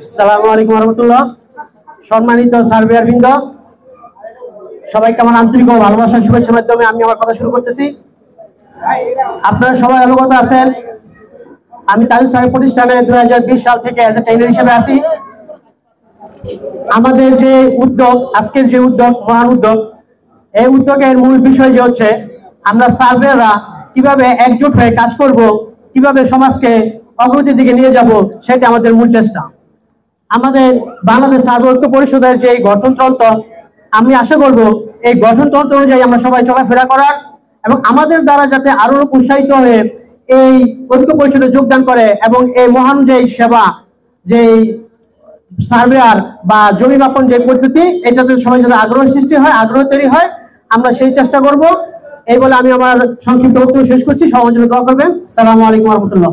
আসসালামু আলাইকুম ওয়া রাহমাতুল্লাহ। সম্মানিত সার্ভেয়ার বৃন্দ, সবাইকে আমার আন্তরিক ও ভালোবাসার শুভেচ্ছার মাধ্যমে আমি আমার কথা শুরু করতেছি। আপনারা সবাই অবগত আছেন, আমি তাজুল সার্ভে প্রতিষ্ঠানে 2020 সাল থেকে অ্যাজ এ ট্রেনার হিসেবে আছি। আমাদের যে উদ্যোগ, আজকের যে উদ্যোগ, মহান উদ্যোগ, এই উদ্যোগের মূল বিষয় যে হচ্ছে আমরা সার্ভেয়াররা কিভাবে একজোট হয়ে কাজ করব, কিভাবে সমাজকে অগ্রগতির দিকে নিয়ে যাব, সেটা আমাদের মূল চেষ্টা। আমাদের বাংলাদেশ সার্ভে ঐক্য পরিষদের যে গঠনতন্ত্র, আমি আশা করব এই গঠনতন্ত্র অনুযায়ী আমরা সবাই চলাফেরা করার এবং আমাদের দ্বারা যাতে আরো উৎসাহিত হয়ে এই ঐক্য পরিষদে যোগদান করে এবং এই মহান যে সেবা, যে সার্ভেয়ার বা জমি মাপন যে পদ্ধতি, এটাতে সবাই যাতে আগ্রহ সৃষ্টি হয়, আগ্রহ তৈরি হয়, আমরা সেই চেষ্টা করব। এই বলে আমি আমার সংক্ষিপ্ত বক্তব্য শেষ করছি। সবার জন্য দোয়া করবেন। আসসালামু আলাইকুম ওয়া রাহমাতুল্লাহ।